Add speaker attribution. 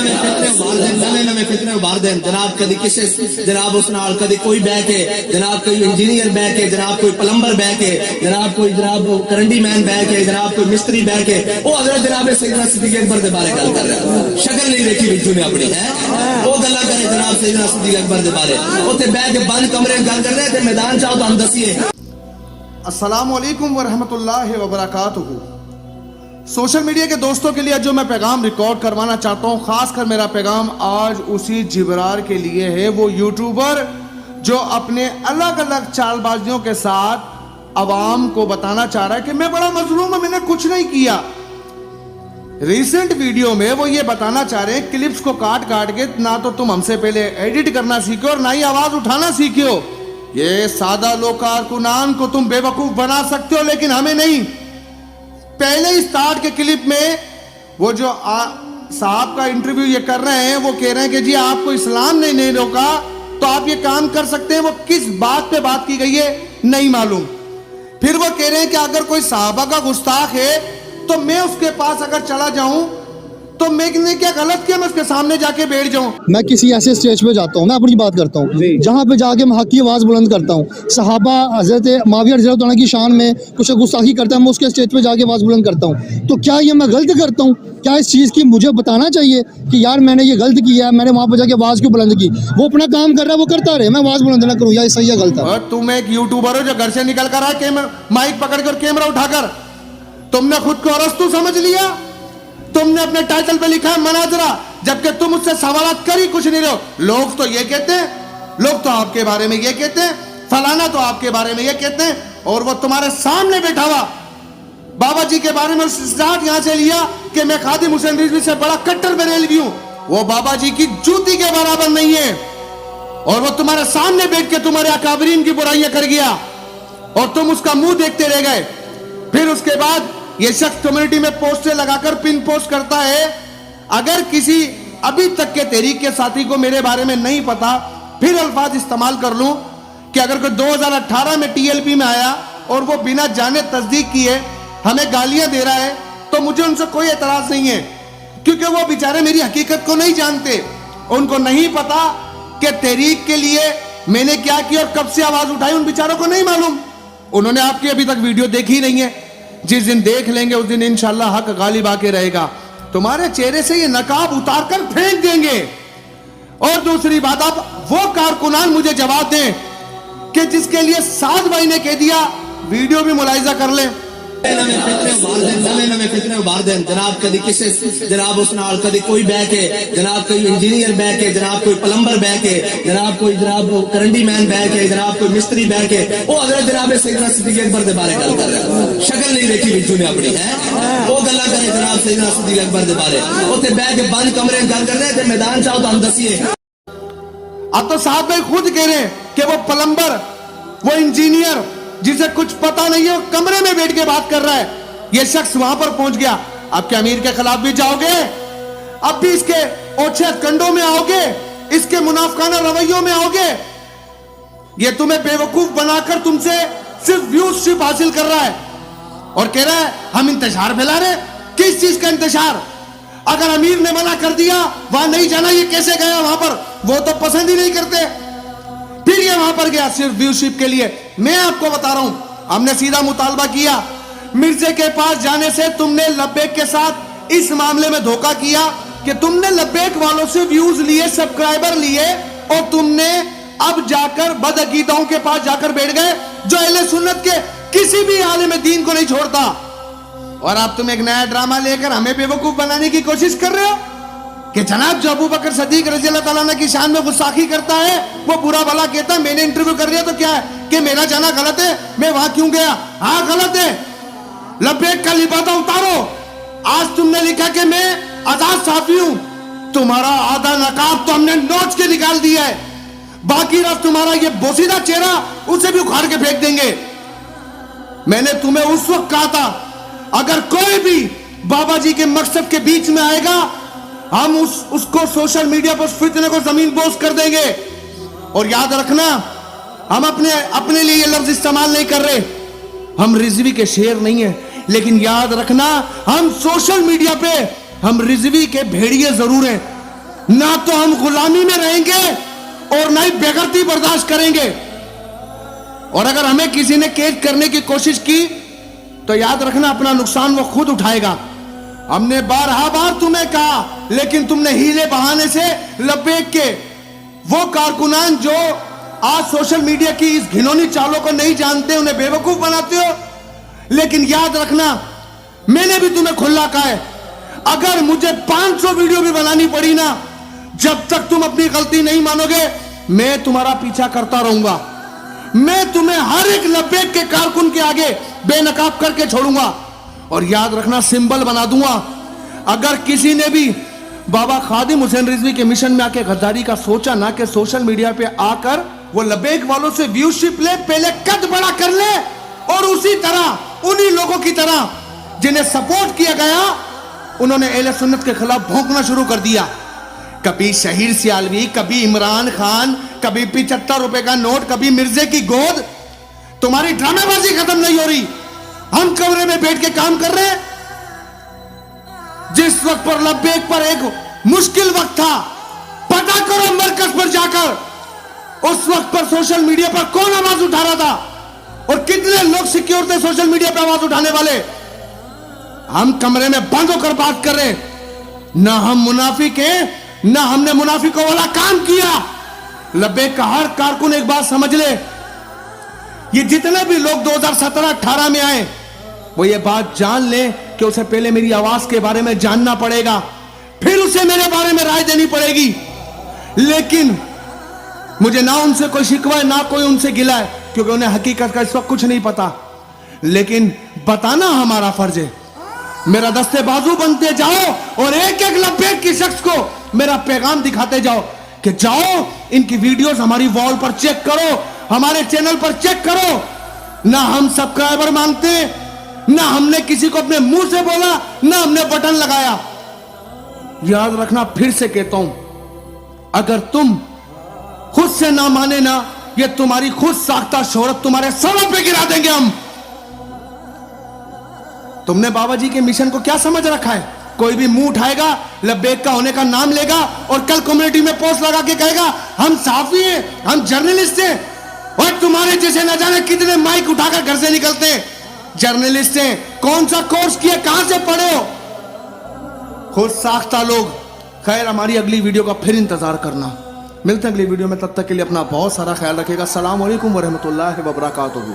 Speaker 1: नवे फितने उभार दें जनाब। कभी किसे जनाब उस नाल कभी कोई बह के जनाब कोई इंजीनियर बह के जनाब कोई प्लम्बर बह के जनाब कोई जनाब करंडी मैन बह के जनाब कोई मिस्त्री बह के वो हजरत जनाब सैयदना सिद्दीक अकबर के बारे गल कर रहा है। शक्ल नहीं देखी बिजू ने अपनी है वो गल्ला करे जनाब सैयदना सिद्दीक अकबर के बारे उत्ते बह के बंद कमरे गल कर रहे थे मैदान चाहो तो हम दसिए।
Speaker 2: अस्सलामु अलैकुम वरहमतुल्लाहि वबरकातुहू। सोशल मीडिया के दोस्तों के लिए जो मैं पैगाम रिकॉर्ड करवाना चाहता हूँ, खासकर मेरा पैगाम आज उसी जिब्रार के लिए है, वो यूट्यूबर जो अपने अलग अलग चालबाजियों के साथ अवाम को बताना चाह रहा है कि मैं बड़ा मजलूम हूं, मैंने कुछ नहीं किया। रिसेंट वीडियो में वो ये बताना चाह रहे हैं क्लिप्स को काट काट के, ना तो तुम हमसे पहले एडिट करना सीखे और ना ही आवाज उठाना सीखे हो। ये सादा लोग कारकुनान को तुम बेवकूफ बना सकते हो लेकिन हमें नहीं। पहले ही स्टार्ट के क्लिप में वो जो साहब का इंटरव्यू ये कर रहे हैं, वो कह रहे हैं कि जी आपको इस्लाम ने नहीं रोका तो आप ये काम कर सकते हैं। वो किस बात पे बात की गई है नहीं मालूम। फिर वो कह रहे हैं कि अगर कोई साहबा का गुस्ताख है तो मैं उसके पास अगर चला जाऊं तो मैंने क्या गलत किया, मैं उसके सामने जाके बैठ जाऊं।
Speaker 3: मैं किसी ऐसे स्टेज पे जाता हूँ, मैं अपनी बात करता हूँ जहाँ पे जाके मैं हक की आवाज़ बुलंद करता हूँ। सहाबा हज़रत माविया रज़ियल्लाहु अन्हु की शान में कुछ गुस्ताखी करता है, मैं उसके स्टेज पे जाके आवाज़ बुलंद करता हूँ। तो क्या ये मैं गलत करता हूँ? क्या इस चीज़ की मुझे बताना चाहिए कि यार मैंने ये गलत किया है, मैंने वहाँ पर जाके आवाज़ क्यों बुलंद की? वो अपना काम कर रहा है, वो करता रहे, मैं आवाज़ बुलंद ना करूँ, या सही है गलत है?
Speaker 2: तुम एक यूट्यूबर हो जो घर से निकल कर आए माइक पकड़कर कैमरा उठाकर, तुमने खुद को अरस्तु समझ लिया। तुमने अपने टाइटल पे लिखा है मनाजरा, जबकि तुम उससे सवालात कर ही कुछ नहीं रहे हो। लोग तो ये कहते हैं, लोग तो आपके बारे में ये कहते हैं, फलाना तो आपके बारे में ये कहते हैं, और वो तुम्हारे सामने बैठा हुआ बाबा जी के बारे में स्टार्ट यहां से लिया कि मैं खादिम हुसैन रिजवी से बड़ा कट्टर बरेलवी हूं। वो बाबा जी की जूती के बराबर नहीं है, और वो तुम्हारे सामने बैठ के तुम्हारे अकाबरीन की बुराइयां कर गया और तुम उसका मुंह देखते रह गए। फिर उसके बाद ये शख्स कम्युनिटी में पोस्टर लगाकर पिन पोस्ट करता है। अगर किसी अभी तक के तहरीक के साथी को मेरे बारे में नहीं पता, फिर अल्फाज इस्तेमाल कर लूं कि अगर कोई 2018 में टीएलपी में आया और वो बिना जाने तस्दीक किए हमें गालियां दे रहा है तो मुझे उनसे कोई एतराज नहीं है, क्योंकि वो बेचारे मेरी हकीकत को नहीं जानते। उनको नहीं पता कि तहरीक के लिए मैंने क्या किया और कब से आवाज उठाई, उन बेचारों को नहीं मालूम। उन्होंने आपकी अभी तक वीडियो देखी नहीं है। जिस दिन देख लेंगे उस दिन इंशाल्लाह हक गालिब आके रहेगा। तुम्हारे चेहरे से ये नकाब उतार कर फेंक देंगे। और दूसरी बात, आप वो कारकुनान मुझे जवाब दें कि जिसके लिए 7 महीने कह दिया, वीडियो भी मुलाहिजा कर लें।
Speaker 1: नवे फितने उभार दें जनाब। कभी किसे जनाब उस नाल कभी कोई बह के जनाब कोई इंजीनियर बह के जनाब कोई प्लम्बर बह के जनाब कोई जनाब करंडी मैन बह के जनाब कोई मिस्त्री बह के वो हजरत जनाब सैयदना सिद्दीक अकबर के बारे गल कर रहा है। शक्ल नहीं देखी बिजू ने अपनी है वो गल्ला करे जनाब सैयदना सिद्दीक अकबर के बारे उत्ते बह के बंद कमरे गल कर रहे थे मैदान चाहो तो हम दसिए।
Speaker 2: अब तो साहब भाई खुद कह रहे हैं कि वो प्लम्बर, वो इंजीनियर जिसे कुछ पता नहीं है, वो कमरे में बैठ के बात कर रहा है। ये शख्स वहां पर पहुंच गया। अब क्या अमीर के खिलाफ भी जाओगे? अब भी इसके ओछे कंडों में आओगे? इसके मुनाफिकाना रवैयों में आओगे? ये तुम्हें बेवकूफ बनाकर तुमसे सिर्फ व्यूज़शिप हासिल कर रहा है और कह रहा है हम इंतजार फैला रहे। किस चीज का इंतजार? अगर अमीर ने मना कर दिया वहां नहीं जाना, ये कैसे गया वहां पर? वो तो पसंद ही नहीं करते, फिर ये वहां पर गया सिर्फ व्यूशिप के लिए। मैं आपको बता रहा हूं, हमने सीधा मुतालबा किया। मिर्जे के पास जाने से तुमने लब्बैक के साथ इस मामले में धोखा किया कि तुमने लब्बैक वालों से व्यूज लिए, सब्सक्राइबर लिए, और तुमने अब जाकर बदअकीदाओं के पास जाकर बैठ गए जो अहले सुन्नत के किसी भी आलिम दीन को नहीं छोड़ता। और अब तुम एक नया ड्रामा लेकर हमें बेवकूफ बनाने की कोशिश कर रहे हो कि जनाब जो अबू बकर सदीक रज़ियल्लाहु ताला अन्हु की शान में गुस्ताखी करता है, वो बुरा भला कहता है, मैंने इंटरव्यू कर लिया तो क्या है कि मेरा जाना गलत है, मैं वहां क्यों गया? हाँ गलत है। लब्बैक का लिबादा उतारो। आज तुमने लिखा कि मैं आजाद साफी हूं, तुम्हारा आधा नकाब तो हमने नोच के निकाल दिया है, बाकी रहा तुम्हारा ये बोसीदा चेहरा, उसे भी उखाड़ के फेंक देंगे। मैंने तुम्हें उस वक्त कहा था अगर कोई भी बाबा जी के मकसद के बीच में आएगा हम उसको सोशल मीडिया पर फितने को जमीन बोस कर देंगे। और याद रखना, हम अपने लिए ये लफ्ज इस्तेमाल नहीं कर रहे, हम रिजवी के शेर नहीं है, लेकिन याद रखना हम सोशल मीडिया पे हम रिजवी के भेड़िए जरूर हैं। ना तो हम गुलामी में रहेंगे और ना ही बेगैरती बर्दाश्त करेंगे। और अगर हमें किसी ने कैद करने की कोशिश की तो याद रखना अपना नुकसान वो खुद उठाएगा। हमने बारहा बार तुम्हें कहा, लेकिन तुमने हीले बहाने से लपेट के वो कारकुनान जो आज सोशल मीडिया की इस घिनौनी चालों को नहीं जानते, उन्हें बेवकूफ बनाते हो। लेकिन याद रखना, मैंने भी तुम्हें खुला कहा है, अगर मुझे 500 वीडियो भी बनानी पड़ी ना, जब तक तुम अपनी गलती नहीं मानोगे, मैं तुम्हारा पीछा करता रहूंगा। मैं तुम्हें हर एक लब्बैक के कारकुन के आगे बेनकाब करके छोड़ूंगा और याद रखना सिंबल बना दूंगा। अगर किसी ने भी बाबा खादिम हुसैन रिजवी के मिशन में आके गद्दारी का सोचा ना, कि सोशल मीडिया पे आकर वो लब्बैक वालों से व्यूशिप ले, पहले कद बड़ा कर ले और उसी तरह उन्हीं लोगों की तरह जिन्हें सपोर्ट किया गया, उन्होंने अहले सुन्नत के खिलाफ भौंकना शुरू कर दिया। कभी शहीर सियालवी, कभी इमरान खान, कभी 75 रुपए का नोट, कभी मिर्जे की गोद। तुम्हारी ड्रामेबाजी खत्म नहीं हो रही। हम कमरे में बैठ के काम कर रहे हैं। जिस वक्त पर लब्बैक पर एक मुश्किल वक्त था, पता करो मरकज पर जाकर उस वक्त पर सोशल मीडिया पर कौन आवाज उठा रहा था और कितने लोग सिक्योर थे सोशल मीडिया पर आवाज उठाने वाले। हम कमरे में बंद होकर बात कर रहे। ना हम मुनाफिक हैं, ना हमने मुनाफिकों वाला काम किया। लब्बैक का हर कारकुन एक बात समझ ले, ये जितने भी लोग 2017-18 में आए, वो ये बात जान ले कि उसे पहले मेरी आवाज के बारे में जानना पड़ेगा, फिर उसे मेरे बारे में राय देनी पड़ेगी। लेकिन मुझे ना उनसे कोई शिकवा है, ना कोई उनसे गिला है, क्योंकि उन्हें हकीकत का इस वक्त कुछ नहीं पता। लेकिन बताना हमारा फर्ज है। मेरा दस्ते बाजू बनते जाओ और एक एक लब्बैक की शख्स को मेरा पैगाम दिखाते जाओ कि जाओ इनकी वीडियोस हमारी वॉल पर चेक करो, हमारे चैनल पर चेक करो। ना हम सब्सक्राइबर मांगते, ना हमने किसी को अपने मुंह से बोला, ना हमने बटन लगाया। याद रखना, फिर से कहता हूं, अगर तुम खुद से ना माने ना, ये तुम्हारी खुद साख्ता शोहरत तुम्हारे सरों पे गिरा देंगे हम। तुमने बाबा जी के मिशन को क्या समझ रखा है? कोई भी मुंह उठाएगा, लब्बैक का होने का नाम लेगा और कल कम्युनिटी में पोस्ट लगा के कहेगा हम साफी हैं, हम जर्नलिस्ट हैं। और तुम्हारे जैसे न जाने कितने माइक उठाकर घर से निकलते हैं, जर्नलिस्ट हैं। कौन सा कोर्स किया, कहां से पढ़े हो? खुद साख्ता लोग। खैर, हमारी अगली वीडियो का फिर इंतजार करना। मिलते हैं अगली वीडियो में, तब तक के लिए अपना बहुत सारा ख्याल रखिएगा। अस्सलाम वालेकुम वरहमतुल्लाहि वबरकातुहू।